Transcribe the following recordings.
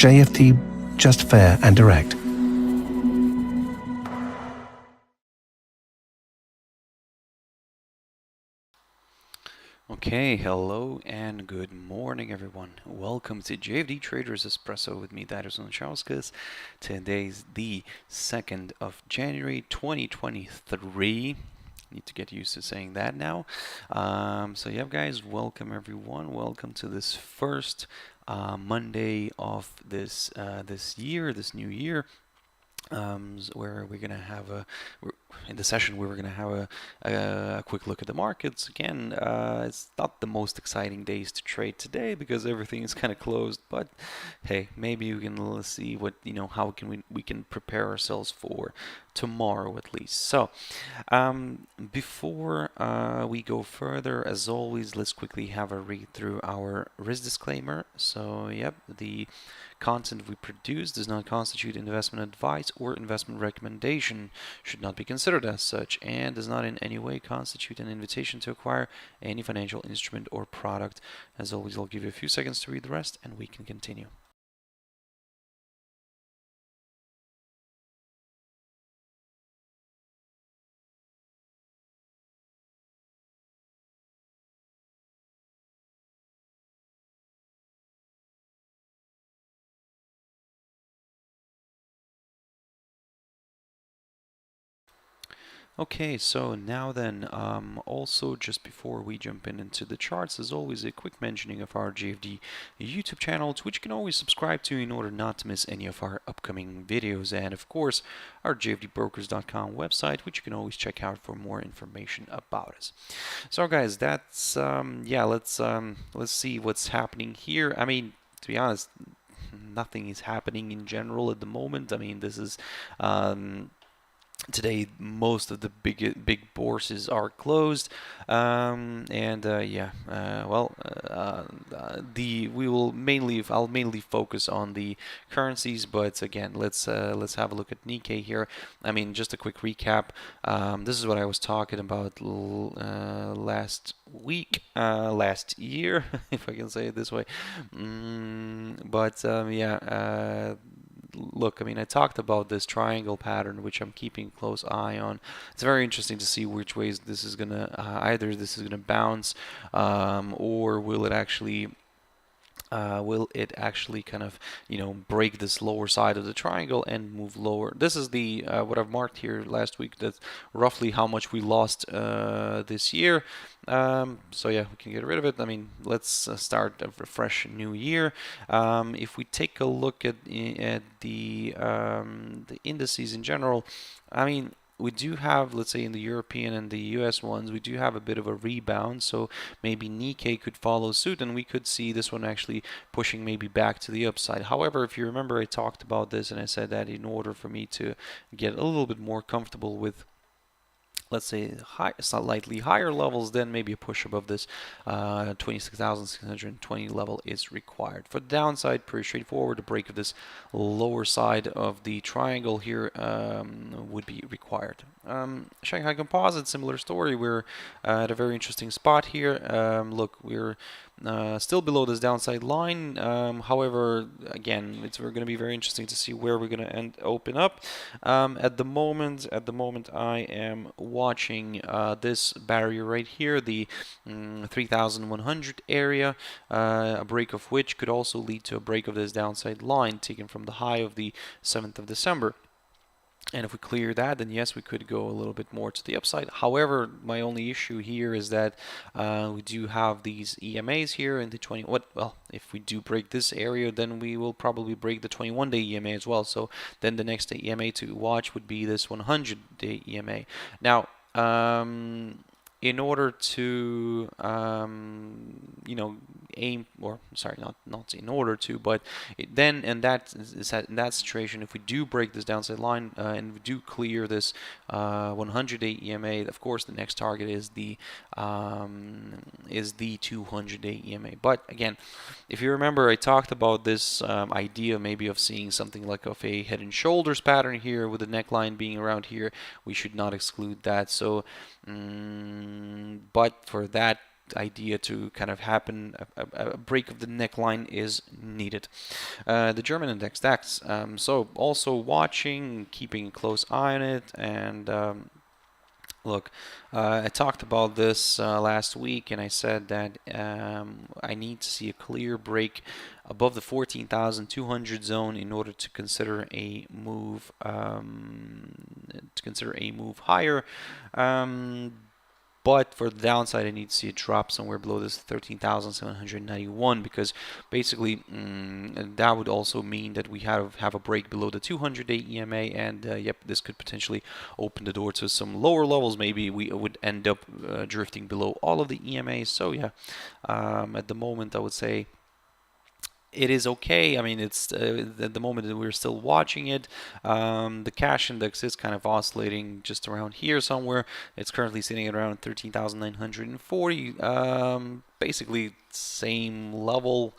JFD, just fair and direct. Okay, hello and good morning everyone. Welcome to JFD Traders Espresso with me, Darius Anucauskas. Today's the 2nd of January 2023. Need to get used to saying that now. So yeah, guys, welcome everyone. Welcome to this first Monday of this new year. Where we're gonna have in the session where we're gonna have a quick look at the markets. Again, it's not the most exciting days to trade today because everything is kind of closed. But hey, maybe we can see what how can we can prepare ourselves for tomorrow at least. So before we go further, as always, let's quickly have a read through our risk disclaimer. So yep, the content we produce does not constitute investment advice or investment recommendation, should not be considered as such, and does not in any way constitute an invitation to acquire any financial instrument or product. As always, I'll give you a few seconds to read the rest and we can continue. Okay, so now then, also just before we jump into the charts, as always, a quick mentioning of our JFD YouTube channel, to which you can always subscribe to in order not to miss any of our upcoming videos, and of course, our jfdbrokers.com website, which you can always check out for more information about us. So, guys, that's yeah, let's see what's happening here. I mean, to be honest, nothing is happening in general at the moment. I mean, this is today most of the big bourses are closed, and yeah, I'll mainly focus on the currencies, but again, let's have a look at Nikkei here. I mean, just a quick recap. This is what I was talking about last year, if I can say it this way. Yeah. Look, I mean, I talked about this triangle pattern, which I'm keeping a close eye on. It's very interesting to see which ways this is gonna either this is gonna bounce, or will it actually kind of break this lower side of the triangle and move lower. This is the what I've marked here last week. That's roughly how much we lost this year. So yeah, we can get rid of it. I mean, let's start a fresh new year. If we take a look at the indices in general, I mean, we do have, let's say in the European and the US ones, we do have a bit of a rebound, so maybe Nikkei could follow suit and we could see this one actually pushing maybe back to the upside. However, if you remember, I talked about this and I said that in order for me to get a little bit more comfortable with, let's say, slightly higher levels, then maybe a push above this 26,620 level is required. For the downside, pretty straightforward. A break of this lower side of the triangle here would be required. Shanghai Composite, similar story. We're at a very interesting spot here. Look, we're still below this downside line. However, again, we're going to be very interesting to see where we're going to open up. At the moment, I am watching this barrier right here, the 3,100 area, a break of which could also lead to a break of this downside line taken from the high of the 7th of December. And if we clear that, then yes, we could go a little bit more to the upside. However, my only issue here is that we do have these EMAs here in the 20. Well, if we do break this area, then we will probably break the 21-day EMA as well. So then the next EMA to watch would be this 100-day EMA. Now, in order to aim, or sorry, not in order to, but then in that situation, if we do break this downside line and we do clear this 100-day EMA, of course the next target is the 200-day EMA. But again, if you remember, I talked about this idea maybe of seeing something like of a head and shoulders pattern here with the neckline being around here. We should not exclude that. So but for that idea to kind of happen. A break of the neckline is needed. The German index DAX. So also watching, keeping a close eye on it, and look, I talked about this last week, and I said that I need to see a clear break above the 14,200 zone in order to consider a move higher. But for the downside, I need to see a drop somewhere below this 13,791, because basically that would also mean that we have a break below the 200-day EMA, and yep, this could potentially open the door to some lower levels. Maybe we would end up drifting below all of the EMAs. So yeah, at the moment, I would say it is okay. I mean, it's at the moment that we're still watching it. The cash index is kind of oscillating just around here somewhere. It's currently sitting at around 13,940. Basically, same level,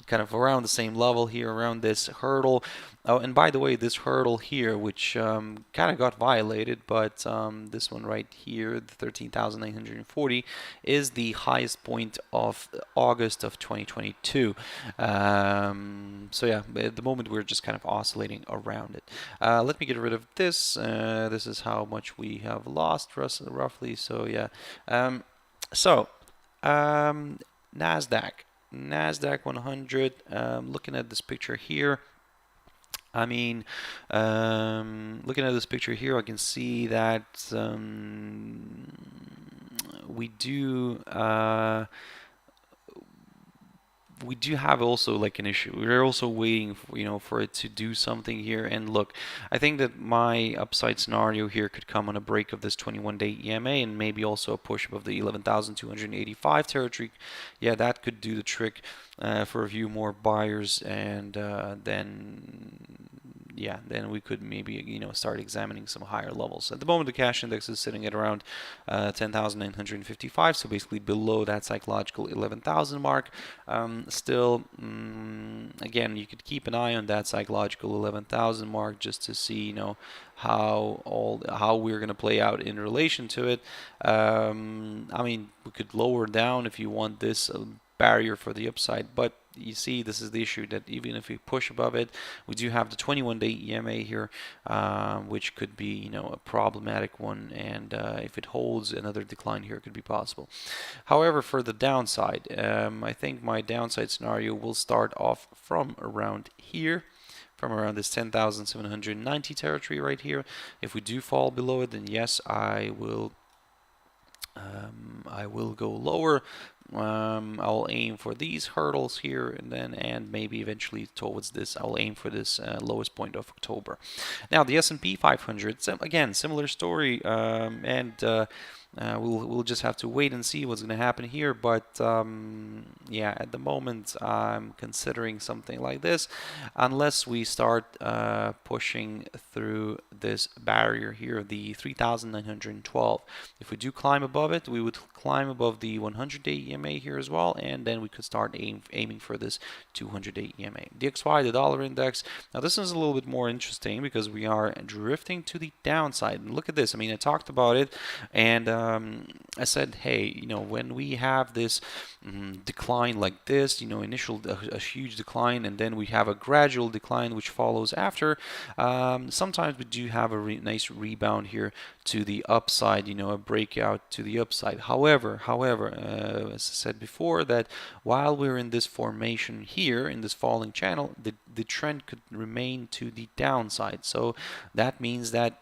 kind of around the same level here, around this hurdle. Oh, and by the way, this hurdle here, which kind of got violated, but this one right here, the 13,940, is the highest point of August of 2022. So yeah, at the moment we're just kind of oscillating around it. Let me get rid of this. This is how much we have lost roughly. So yeah. NASDAQ 100. Looking at this picture here. I mean, looking at this picture here, I can see that we do have also like an issue. We're also waiting for, for it to do something here. And look, I think that my upside scenario here could come on a break of this 21-day EMA, and maybe also a push above the 11,285 territory. Yeah, that could do the trick for a few more buyers, and then we could maybe start examining some higher levels. At the moment, the cash index is sitting at around 10,955, so basically below that psychological 11,000 mark. Still, again, you could keep an eye on that psychological 11,000 mark just to see, how we're going to play out in relation to it. I mean, we could lower down if you want this barrier for the upside, but you see, this is the issue, that even if we push above it, we do have the 21-day EMA here, which could be, a problematic one, and if it holds, another decline here could be possible. However, for the downside, I think my downside scenario will start off from around here, from around this 10,790 territory right here. If we do fall below it, then yes, I will go lower. I'll aim for these hurdles here, and maybe eventually towards this. I'll aim for this lowest point of October. Now the S&P 500, again, similar story, and we'll just have to wait and see what's going to happen here. But yeah, at the moment I'm considering something like this, unless we start pushing through this barrier here, the 3,912. If we do climb above it, we would climb above the 100-day EMA here as well, and then we could start aiming for this 200-day EMA. DXY, the dollar index. Now this is a little bit more interesting because we are drifting to the downside. And look at this. I mean, I talked about it, and I said, hey, when we have this decline like this, initial a huge decline, and then we have a gradual decline which follows after, sometimes we do have a nice rebound here to the upside, a breakout to the upside. However, as I said before, that while we're in this formation here, in this falling channel, the trend could remain to the downside. So that means that,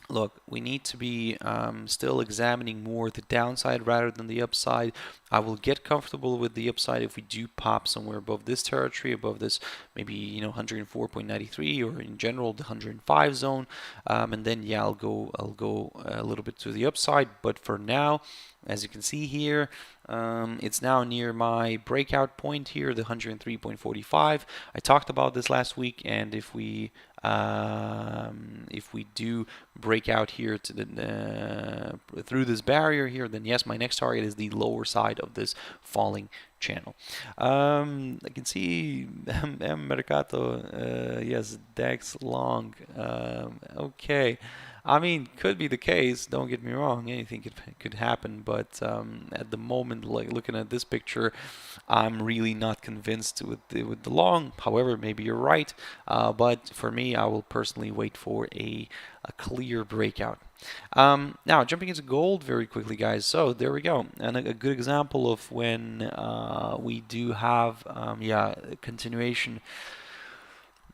look, we need to be still examining more the downside rather than the upside. I will get comfortable with the upside if we do pop somewhere above this territory, above this maybe 104.93, or in general the 105 zone, and then yeah, I'll go a little bit to the upside. But for now, as you can see here, it's now near my breakout point here, the 103.45. I talked about this last week, and if we do break out here to the through this barrier here, then yes, my next target is the lower side of this falling channel. I can see Mercato, yes, DAX long. Okay. I mean, could be the case. Don't get me wrong. Anything could happen. But at the moment, like looking at this picture, I'm really not convinced with the long. However, maybe you're right. But for me, I will personally wait for a clear breakout. Now, jumping into gold very quickly, guys. So there we go, and a good example of when we do have, yeah, continuation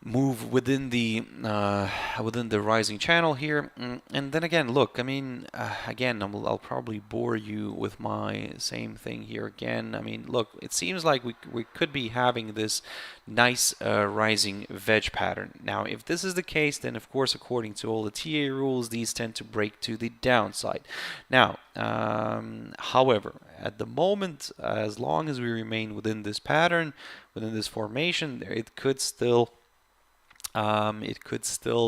move within the rising channel here. And then again, look, I mean, again, I'll probably bore you with my same thing here again. I mean, look, it seems like we could be having this nice rising veg pattern. Now, if this is the case, then of course, according to all the TA rules, these tend to break to the downside. Now, however, at the moment, as long as we remain within this pattern, within this formation, it could still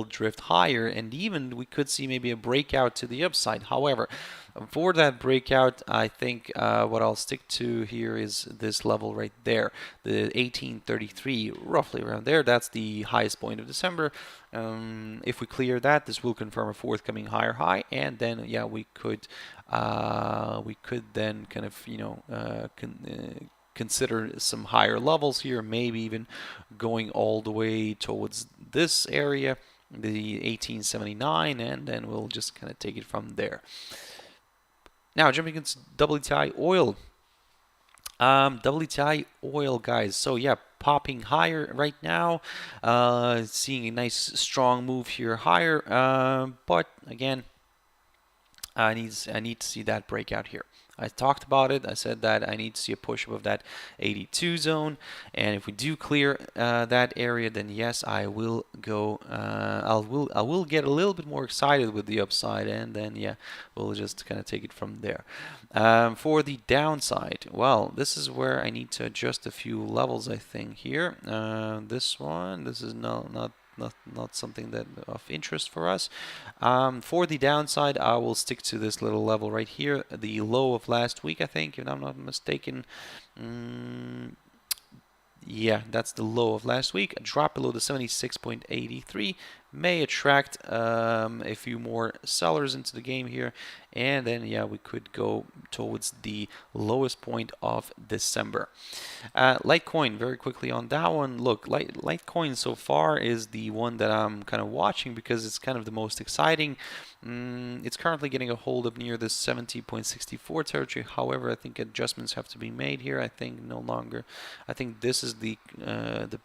drift higher, and even we could see maybe a breakout to the upside. However, for that breakout, I think what I'll stick to here is this level right there, the 1833, roughly around there. That's the highest point of December. If we clear that, this will confirm a forthcoming higher high, and then yeah, we could then kind of, you know, consider some higher levels here, maybe even going all the way towards this area, the 1879, and then we'll just kind of take it from there. Now, jumping into WTI oil. WTI oil, guys. So yeah, popping higher right now, seeing a nice strong move here higher, but again, I need to see that breakout here. I talked about it. I said that I need to see a push above that 82 zone, and if we do clear that area, then yes, I will go. I will get a little bit more excited with the upside, and then yeah, we'll just kind of take it from there. For the downside, well, this is where I need to adjust a few levels. I think here. This is not something that of interest for us. For the downside, I will stick to this little level right here, the low of last week, I think, if I'm not mistaken. Yeah, that's the low of last week. A drop below the 76.83 may attract a few more sellers into the game here, and then yeah, we could go towards the lowest point of December. Litecoin, very quickly on that one. Look, Litecoin so far is the one that I'm kind of watching because it's kind of the most exciting. It's currently getting a hold up near the 70.64 territory. However, I think adjustments have to be made here. I think no longer. I think this is the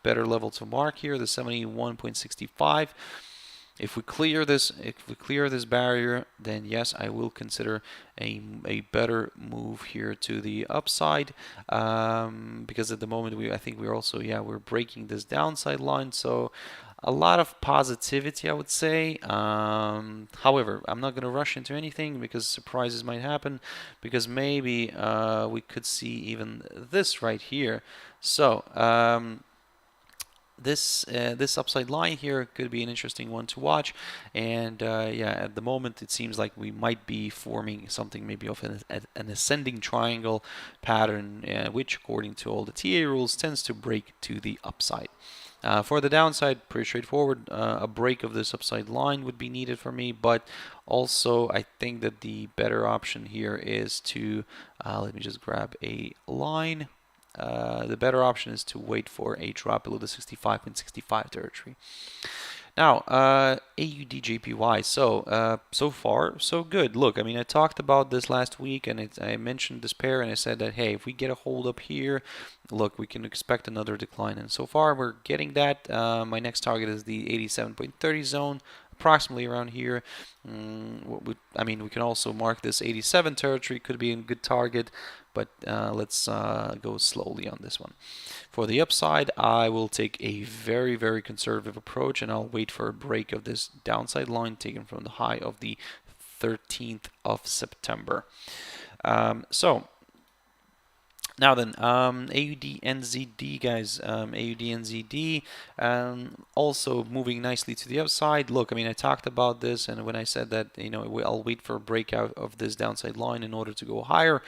better level to mark here, the 71.65. If we clear this barrier, then yes, I will consider a better move here to the upside, because at the moment I think we're also, yeah, we're breaking this downside line, so a lot of positivity, I would say. However, I'm not going to rush into anything because surprises might happen, because maybe we could see even this right here. So this upside line here could be an interesting one to watch, and yeah, at the moment it seems like we might be forming something maybe of an ascending triangle pattern, which according to all the TA rules tends to break to the upside. For the downside, pretty straightforward. A break of this upside line would be needed for me, but also I think that the better option here is to let me just grab a line. The better option is to wait for a drop below the 65.65 territory. Now, AUDJPY. So far, so good. Look, I mean, I talked about this last week, and I mentioned this pair, and I said that, hey, if we get a hold up here, look, we can expect another decline. And so far, we're getting that. My next target is the 87.30 zone, approximately around here. I mean, we can also mark this 87 territory, could be a good target, but let's go slowly on this one. For the upside, I will take a very, very conservative approach, and I'll wait for a break of this downside line taken from the high of the 13th of September. So Now then, AUD NZD, guys. AUD NZD also moving nicely to the upside. Look, I mean, I talked about this, and when I said that, you know, I'll wait for a breakout of this downside line in order to go higher,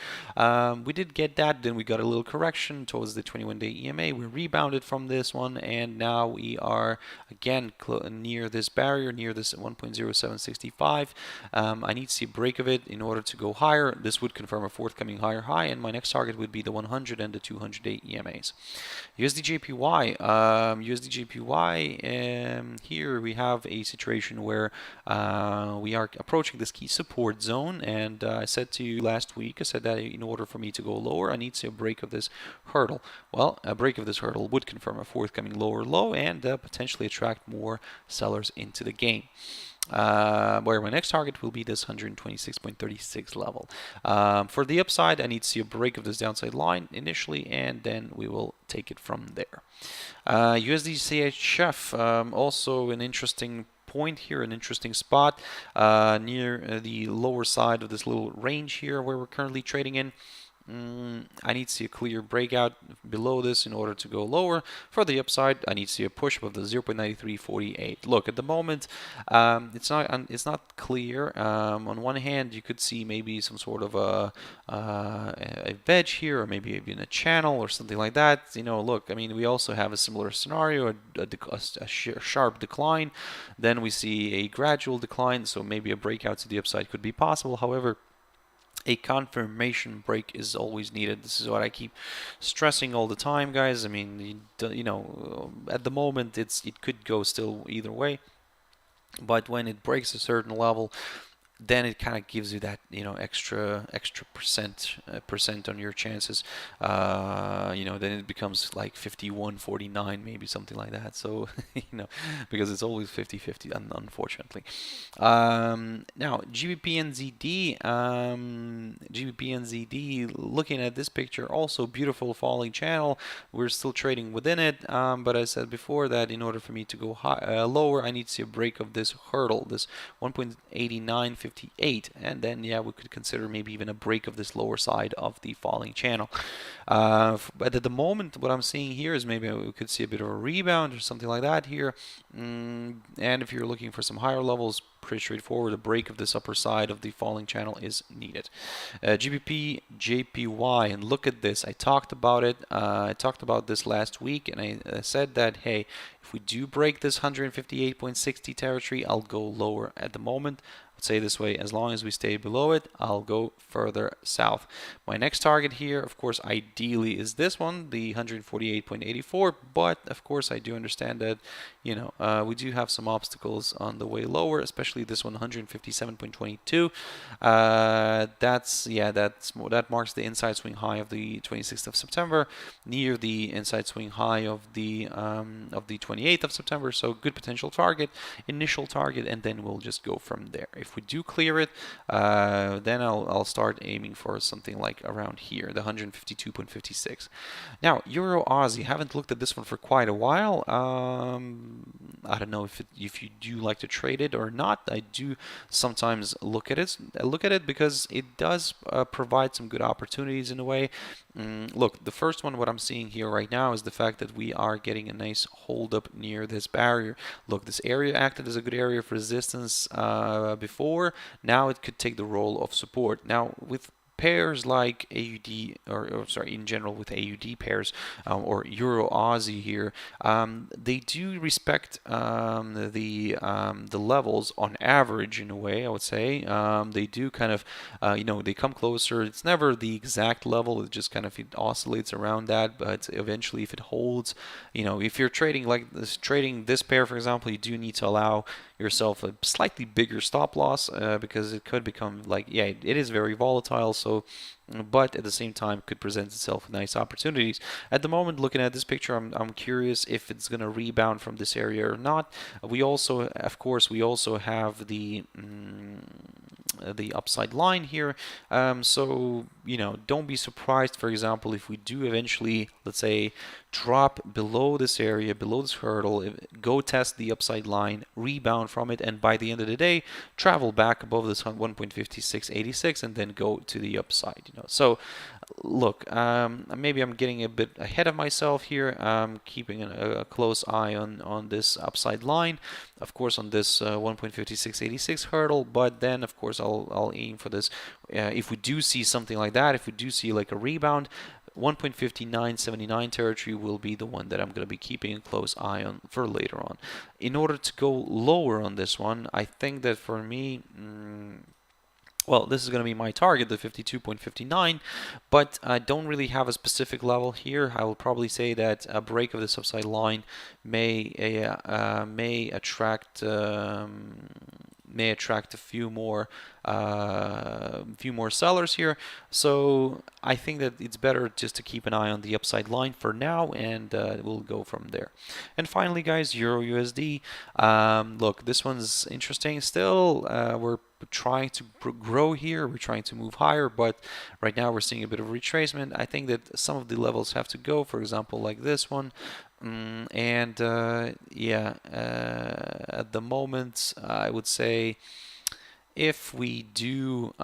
we did get that. Then we got a little correction towards the 21-day EMA. We rebounded from this one, and now we are again near this barrier, near this 1.0765. I need to see a break of it in order to go higher. This would confirm a forthcoming higher high, and my next target would be the 100 and the 200-day EMAs. USD JPY, here we have a situation where we are approaching this key support zone, and I said to you last week, I said that in order for me to go lower, I need to see a break of this hurdle. Well, a break of this hurdle would confirm a forthcoming lower low and potentially attract more sellers into the game. Where my next target will be this 126.36 level. For the upside, I need to see a break of this downside line initially, and then we will take it from there. USD CHF, also an interesting point here, an interesting spot near the lower side of this little range here where we're currently trading in. I need to see a clear breakout below this in order to go lower. For the upside, I need to see a push above the 0.9348. Look, at the moment, it's not clear. On one hand, you could see maybe some sort of a wedge here, or maybe even a channel or something like that. You know, look, I mean, we also have a similar scenario, a sharp decline. Then we see a gradual decline, so maybe a breakout to the upside could be possible. However, a confirmation break is always needed. This is what I keep stressing all the time, guys. I mean, you know, at the moment it could go still either way, but when it breaks a certain level, then it kind of gives you that, you know, extra percent on your chances. You know, then it becomes like 51-49, maybe something like that. So you know, because it's always 50-50, unfortunately. Now GBP NZD, looking at this picture, also beautiful falling channel. We're still trading within it, but I said before that in order for me to go lower, I need to see a break of this hurdle, this 1.8958, and then yeah, we could consider maybe even a break of this lower side of the falling channel. But at the moment, what I'm seeing here is maybe we could see a bit of a rebound or something like that here. And if you're looking for some higher levels, pretty straightforward. A break of this upper side of the falling channel is needed. GBP JPY, and look at this. I talked about it. I talked about this last week, and I said that, hey, if we do break this 158.60 territory, I'll go lower. At the moment, I'd say this way, as long as we stay below it, I'll go further south. My next target here, of course, ideally is this one, the 148.84, but of course I do understand that, you know, we do have some obstacles on the way lower, especially this one, 157.22. That marks the inside swing high of the 26th of September, near the inside swing high of the 28th of September. So good potential target, initial target, and then we'll just go from there. If we do clear it, then I'll start aiming for something like around here, the 152.56. Now Euro Aussie, haven't looked at this one for quite a while. I don't know if you do like to trade it or not. I do sometimes look at it because it does provide some good opportunities in a way. Look, the first one, what I'm seeing here right now is the fact that we are getting a nice hold up near this barrier. Look, this area acted as a good area of resistance before. Now it could take the role of support. Now with pairs like AUD, or sorry, in general with AUD pairs or Euro Aussie here, they do respect the levels on average in a way. I would say they do kind of you know, they come closer. It's never the exact level. It just kind of it oscillates around that. But eventually, if it holds, you know, if you're trading like this, trading this pair, for example, you do need to allow yourself a slightly bigger stop loss because it could become like, yeah, it is very volatile. So, but at the same time could present itself with nice opportunities. At the moment, looking at this picture, I'm curious if it's going to rebound from this area or not. We also, of course, we also have the upside line here. So, you know, don't be surprised, for example, if we do eventually, let's say, drop below this area, below this hurdle, go test the upside line, rebound from it, and by the end of the day, travel back above this 1.5686 and then go to the upside. You know, so look, maybe I'm getting a bit ahead of myself here. Keeping a close eye on this upside line, of course, on this 1.5686 hurdle. But then, of course, I'll aim for this. If we do see something like that, if we do see like a rebound, 1.5979 territory will be the one that I'm going to be keeping a close eye on for later on. In order to go lower on this one, I think that for me, well, this is going to be my target, the 52.59, but I don't really have a specific level here. I will probably say that a break of this upside line may attract a few more sellers here. So I think that it's better just to keep an eye on the upside line for now, and we'll go from there. And finally, guys, EURUSD. Look, this one's interesting still. We're trying to grow here, we're trying to move higher, but right now we're seeing a bit of retracement. I think that some of the levels have to go, for example, like this one. At the moment, I would say if we do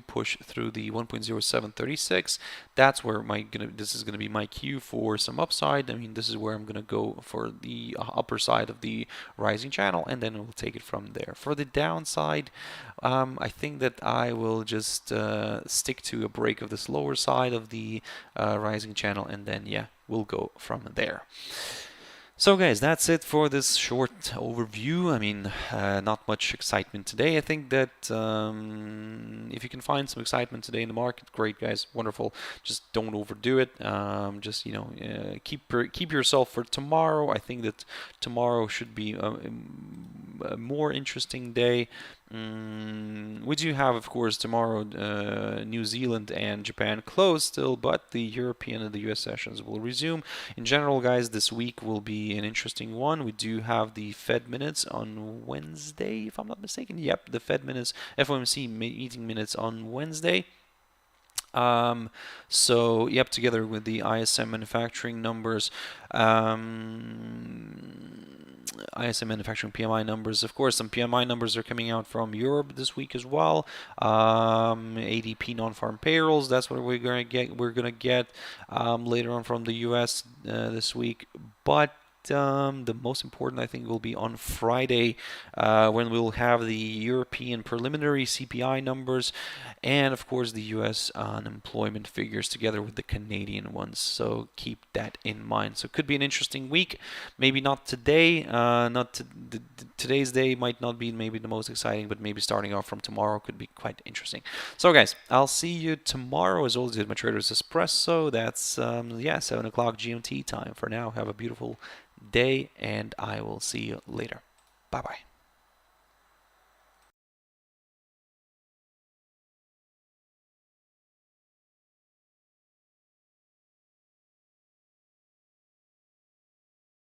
push through the 1.0736, that's where this is gonna be my cue for some upside. I mean, this is where I'm gonna go for the upper side of the rising channel, and then we'll take it from there. For the downside, I think that I will just stick to a break of this lower side of the rising channel, and then we'll go from there. So guys, that's it for this short overview. I mean, not much excitement today. I think that if you can find some excitement today in the market, great, guys, wonderful. Just don't overdo it. Just keep yourself for tomorrow. I think that tomorrow should be a more interesting day. We do have, of course, tomorrow New Zealand and Japan closed still, but the European and the US sessions will resume. In general, guys, this week will be an interesting one. We do have the Fed minutes on Wednesday, if I'm not mistaken. Yep, the Fed minutes, FOMC meeting minutes on Wednesday. So, yep, together with the ISM manufacturing numbers, ISM manufacturing PMI numbers. Of course, some PMI numbers are coming out from Europe this week as well. ADP non-farm payrolls, that's what we're going to get. We're going to get later on from the US this week. But the most important, I think, will be on Friday when we'll have the European preliminary CPI numbers and, of course, the US unemployment figures together with the Canadian ones. So keep that in mind. So it could be an interesting week. Maybe not today. Today's day might not be maybe the most exciting, but maybe starting off from tomorrow could be quite interesting. So, guys, I'll see you tomorrow as always with my Traders Espresso. That's 7 o'clock GMT time. For now, have a beautiful day, and I will see you later. Bye-bye.